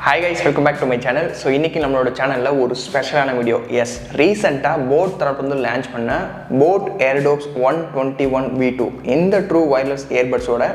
Hi guys, welcome back to my channel. So இன்னைக்கு நம்மளோட சேனல்ல ஒரு ஸ்பெஷலான வீடியோ. எஸ், ரீசெண்டா boAt தரப்புல இருந்து லான்ச் பண்ண boAt Airdopes 121V2 இந்த ட்ரூ வயர்லெஸ் இயர்பட்ஸோட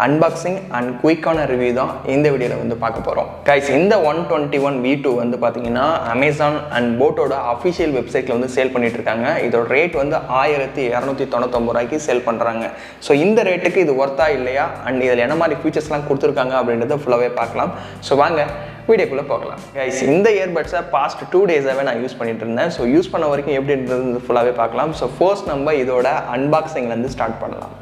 அன்பாக்சிங் அண்ட் குயிக்கான ரிவ்யூ தான் இந்த வீடியோல வந்து பார்க்க போறோம். கைஸ், இந்த 121V2 வந்து பாத்தீங்கன்னா Amazon அண்ட் boAtோட அபிஷியல் வெப்சைட்ல வந்து சேல் பண்ணிட்டு இருக்காங்க. இதோட ரேட் வந்து 1299 ரூபாய்க்கு சேல் பண்றாங்க. ஸோ இந்த ரேட்டுக்கு இது ஒர்த்தா இல்லையா அண்ட் இதில் என்ன மாதிரி ஃபீச்சர்ஸ்லாம் கொடுத்துருக்காங்க அப்படின்றத ஃபுல்லாகவே பார்க்கலாம். ஸோ வாங்க வீடியோக்குள்ளே போகலாம். கைஸ், இந்த இயர்பட்ஸை பாஸ்ட் 2 டேஸாகவே நான் யூஸ் பண்ணிட்டு இருந்தேன். ஸோ யூஸ் பண்ண வரைக்கும் எப்படின்றது ஃபுல்லாகவே பார்க்கலாம். ஸோ ஃபர்ஸ்ட் நம்ம இதோட அன்பாக்சிங்லேருந்து ஸ்டார்ட் பண்ணலாம்.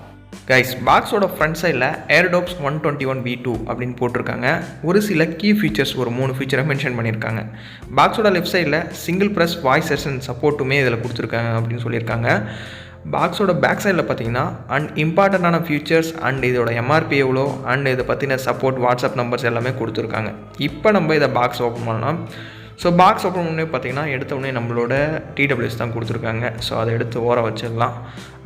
கைஸ், பாக்ஸோட ஃப்ரண்ட் சைடில் Airdopes 121V2 அப்படின்னு போட்டிருக்காங்க. ஒரு சில கீ ஃபீச்சர்ஸ், ஒரு 3 ஃபீச்சரை மென்ஷன் பண்ணியிருக்காங்க. பாக்ஸோட லெஃப்ட் சைடில் சிங்கிள் ப்ரெஸ் வாய்ஸ் செஷன் சப்போர்ட்டுமே இதில் கொடுத்துருக்காங்க அப்படின்னு சொல்லியிருக்காங்க. பாக்ஸோட பேக் சைடில் பார்த்தீங்கன்னா இம்பார்ட்டண்ட்டான ஃபீச்சர்ஸ் அண்ட் இதோட எம்ஆர்பி எவ்வளோ அண்ட் இதை பற்றின சப்போர்ட் வாட்ஸ்அப் நம்பர்ஸ் எல்லாமே கொடுத்துருக்காங்க. இப்போ நம்ம இதை பாக்ஸ் ஓப்பன் பண்ணலாம். ஸோ பாக்ஸ் ஓப்பன் பண்ணி பார்த்தீங்கன்னா எடுத்தோடனே நம்மளோட டிடபிள்யூஎஸ் தான் கொடுத்துருக்காங்க. ஸோ அதை எடுத்து ஓர வச்சிடலாம்.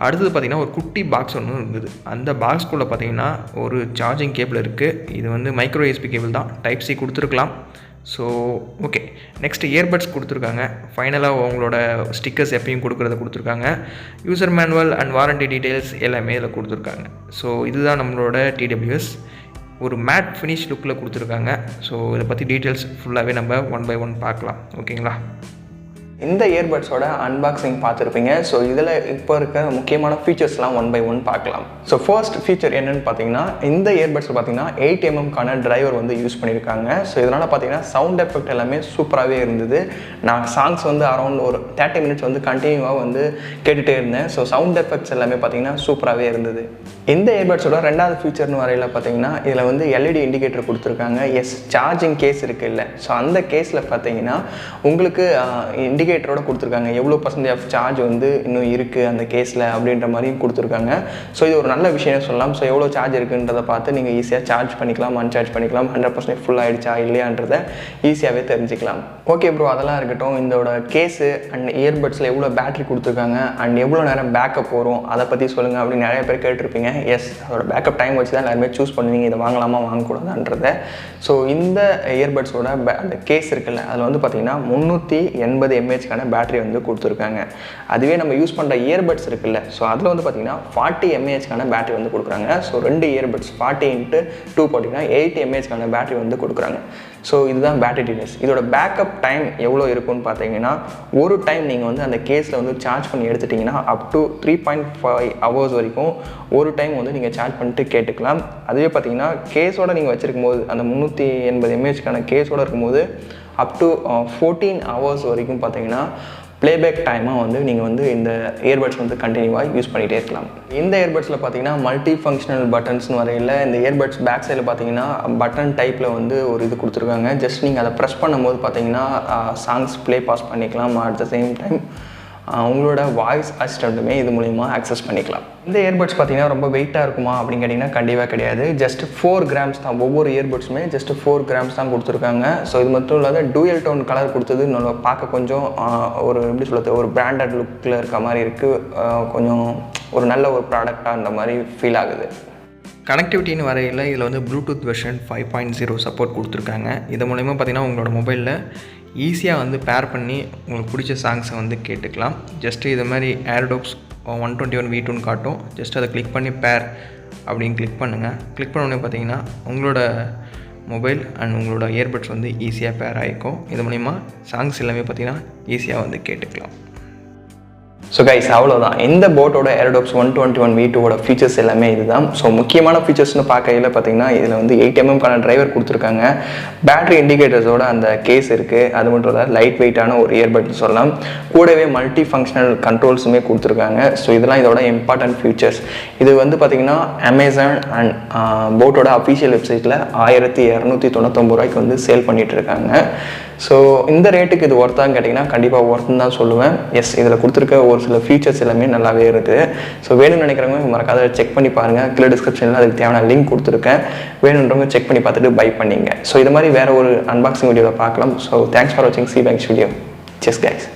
அடுத்தது பார்த்திங்கன்னா ஒரு குட்டி பாக்ஸ் ஒன்று இருந்தது. அந்த பாக்ஸ்குள்ளே பார்த்தீங்கன்னா ஒரு சார்ஜிங் கேபிள் இருக்குது. இது வந்து மைக்ரோ யூஎஸ்பி கேபிள் தான், டைப் சி கொடுத்துருக்கலாம். ஸோ ஓகே, நெக்ஸ்ட் இயர்பட்ஸ் கொடுத்துருக்காங்க. ஃபைனலாக உங்களோட ஸ்டிக்கர்ஸ் எப்பயும் கொடுத்துருக்காங்க. User manual and warranty details எல்லாமே இதில் கொடுத்துருக்காங்க. ஸோ இதுதான் நம்மளோட டிடபிள்யூஎஸ். ஒரு மேட் ஃபினிஷ் லுக்கில் கொடுத்துருக்காங்க. ஸோ இதை பற்றி டீட்டெயில்ஸ் ஃபுல்லாகவே நம்ம 1 by 1 பார்க்கலாம். ஓகேங்களா? இந்த இயர்பட்ஸோட அன்பாக்சிங் பார்த்துருப்பீங்க. ஸோ இதில் இப்போ இருக்க முக்கியமான ஃபீச்சர்ஸ்லாம் 1 by 1 பார்க்கலாம். ஸோ ஃபர்ஸ்ட் ஃபீச்சர் என்னென்னு பார்த்தீங்கன்னா, இந்த இயர்பட்ஸில் பார்த்தீங்கன்னா 8mm டிரைவர் வந்து யூஸ் பண்ணியிருக்காங்க. ஸோ இதனால் பார்த்தீங்கன்னா சவுண்ட் எஃபெக்ட் எல்லாமே சூப்பராகவே இருந்தது. நான் சாங்ஸ் வந்து அரௌண்ட் ஒரு 30 minutes வந்து கண்டினியூவாக வந்து கேட்டுகிட்டே இருந்தேன். ஸோ சவுண்ட் எஃபெக்ட்ஸ் எல்லாமே பார்த்தீங்கன்னா சூப்பராகவே இருந்தது. இந்த இயர்பட்ஸோட ரெண்டாவது ஃபீச்சர்னு வரையில் பார்த்தீங்கன்னா இதில் வந்து எல்இடி இண்டிகேட்டர் கொடுத்துருக்காங்க. எஸ், சார்ஜிங் கேஸ் இருக்குது இல்லை, ஸோ அந்த கேஸில் பார்த்தீங்கன்னா உங்களுக்கு இண்டிகேட்டரோட கொடுத்துருக்காங்க. எவ்வளோ % ஆஃப் சார்ஜ் வந்து இன்னும் இருக்குது அந்த கேஸில் அப்படின்ற மாதிரியும் கொடுத்துருக்காங்க. ஸோ இது ஒரு நல்ல விஷயம் சொல்லலாம். ஸோ எவ்வளோ சார்ஜ் இருக்குன்றதை பார்த்து நீங்கள் ஈஸியாக சார்ஜ் பண்ணிக்கலாம், அன்சார்ஜ் பண்ணிக்கலாம். 100% ஃபுல் ஆகிடுச்சா இல்லையான்றதை ஈஸியாகவே தெரிஞ்சுக்கலாம். ஓகே ப்ரோ, அதெல்லாம் இருக்கட்டும். இதோட கேஸு அண்ட் இயர்பட்ஸில் எவ்வளோ பேட்டரி கொடுத்துருக்காங்க அண்ட் எவ்வளோ நேரம் பேக்கப் வரும் அதை பற்றி சொல்லுங்கள் அப்படின்னு நிறைய பேர் கேட்டிருப்பீங்க. எஸ், அதோட பேக்கப் டைம் வச்சு தான் எல்லாருமே சூஸ் பண்ணுவீங்க, இதை வாங்கலாமா வாங்கக்கூடாதுன்றதை. ஸோ இந்த இயர்பட்ஸோட அந்த கேஸ் இருக்குல்ல, அதில் வந்து பார்த்திங்கன்னா 380 mAh பேட்டரி வந்து கொடுத்துருக்காங்க. அதுவே நம்ம யூஸ் பண்ணுற இயர்பட்ஸ் இருக்குல்ல, ஸோ அதில் வந்து பார்த்திங்கன்னா 40 mAh பேட்டரி வந்து கொடுக்குறாங்க. ஸோ 2 இயர்பட்ஸ் 40 × 2 போட்டிங்கன்னா 80 mAh பேட்டரி வந்து கொடுக்குறாங்க. ஸோ இதுதான் பேட்டரி டீடைல்ஸ். இதோட பேக்கப் டைம் எவ்வளோ இருக்குன்னு பார்த்தீங்கன்னா, ஒரு டைம் நீங்கள் வந்து அந்த கேஸில் வந்து சார்ஜ் பண்ணி எடுத்துட்டிங்கன்னா அப் டு 3.5 hours வரைக்கும் ஒரு டைம் வந்து நீங்கள் சார்ஜ் பண்ணிட்டு கேட்டுக்கலாம். அதுவே பார்த்தீங்கன்னா கேஸோடு நீங்கள் வச்சுருக்கும் போது அந்த 380 mAh கேஸோடு இருக்கும்போது அப் டு 14 hours வரைக்கும் பார்த்தீங்கன்னா ப்ளேபேக் டைமாக வந்து நீங்கள் வந்து இந்த இயர்பட்ஸ் வந்து கண்டினியூவாக யூஸ் பண்ணிகிட்டே இருக்கலாம். இந்த இயர்பட்ஸில் பார்த்தீங்கன்னா மல்டி ஃபங்க்ஷனல் பட்டன்ஸ்னு வரையில் இந்த இயர்பட்ஸ் பேக் சைடில் பார்த்தீங்கன்னா பட்டன் டைப்பில் வந்து ஒரு இது கொடுத்துருக்காங்க. ஜஸ்ட் நீங்கள் அதை ப்ரெஸ் பண்ணும்போது பார்த்தீங்கன்னா சாங்ஸ் ப்ளே பாஸ் பண்ணிக்கலாம். அட் த சேம் டைம் உங்களோட வாய்ஸ் அசிஸ்டண்ட்டுமே இது மூலிமா ஆக்சஸ் பண்ணிக்கலாம். இந்த இயர்பட்ஸ் பார்த்தீங்கன்னா ரொம்ப வெயிட்டாக இருக்குமா அப்படின்னு கேட்டிங்கன்னா கண்டிப்பாக கிடையாது. ஜஸ்ட் 4 grams தான். ஒவ்வொரு இயர்பட்ஸுமே ஜஸ்ட் 4 grams தான் கொடுத்துருக்காங்க. ஸோ இது மட்டும் இல்லாத டூயல் டோன் கலர் கொடுத்தது நம்ம பார்க்க கொஞ்சம் ஒரு எப்படி சொல்கிறது, ஒரு பிராண்டட் லுக்கில் இருக்க மாதிரி இருக்குது. கொஞ்சம் ஒரு நல்ல ஒரு ப்ராடக்டாக அந்த மாதிரி ஃபீல் ஆகுது. கனெக்டிவிட்டின்னு வரையில் இதில் வந்து ப்ளூடூத் வெர்ஷன் 5.0 சப்போர்ட் கொடுத்துருக்காங்க. இது மூலிமா பார்த்திங்கன்னா உங்களோட மொபைலில் ஈஸியாக வந்து பேர் பண்ணி உங்களுக்கு பிடிச்ச சாங்ஸை வந்து கேட்டுக்கலாம். ஜஸ்ட்டு இது மாதிரி Airdopes 121V2 காட்டும். ஜஸ்ட் அதை கிளிக் பண்ணி பேர் அப்படின்னு கிளிக் பண்ணுங்கள். கிளிக் பண்ணோடனே பார்த்தீங்கன்னா உங்களோட மொபைல் அண்ட் உங்களோட இயர்பட்ஸ் வந்து ஈஸியாக பேர் ஆகிக்கும். இது மூலிமா சாங்ஸ் எல்லாமே பார்த்திங்கன்னா ஈஸியாக வந்து கேட்டுக்கலாம். ஸோ கைஸ், அவ்வளோதான். இந்த போட்டோட Airdopes 121V2 ஃபீச்சர்ஸ் எல்லாமே இதுதான். ஸோ முக்கியமான ஃபீச்சர்ஸ்னு பார்க்கையில் பார்த்தீங்கன்னா இதில் வந்து 8mm டிரைவர் கொடுத்துருக்காங்க. பேட்டரி இண்டிகேட்டர்ஸோட அந்த கேஸ் இருக்குது. அது மட்டும் இல்லை, லைட் வெயிட்டான ஒரு இயர்பட்னு சொல்லலாம். கூடவே மல்டி ஃபங்க்ஷனல் கண்ட்ரோல்ஸுமே கொடுத்துருக்காங்க. ஸோ இதெல்லாம் இதோட இம்பார்ட்டன்ட் ஃபீச்சர்ஸ். இது வந்து பார்த்திங்கன்னா Amazon அண்ட் போட்டோட அஃபிஷியல் வெப்சைட்டில் 1299 ரூபாய்க்கு வந்து சேல் பண்ணிகிட்டு இருக்காங்க. ஸோ இந்த ரேட்டுக்கு இது ஒர்த்தான்னு கேட்டிங்கன்னா கண்டிப்பாக ஒர்த்துன்னு தான் சொல்லுவேன். எஸ், இதில் கொடுத்துருக்க ஒரு சில ஃபீச்சர்ஸ் எல்லாமே நல்லாவே இருக்குது. ஸோ வேணும்னு நினைக்கிறவங்க மறக்காத செக் பண்ணி பாருங்கள். கீழே டிஸ்கிரிப்ஷனில் அதுக்கு தேவையான லிங்க் கொடுத்துருக்கேன். வேணுன்றவங்க செக் பண்ணி பார்த்துட்டு பை பண்ணிங்க. ஸோ இது மாதிரி வேறு ஒரு அன்பாக்சிங் வீடியோவில் பார்க்கலாம். ஸோ தேங்க்ஸ் ஃபார் வாட்சிங். C banks video. Chess guys.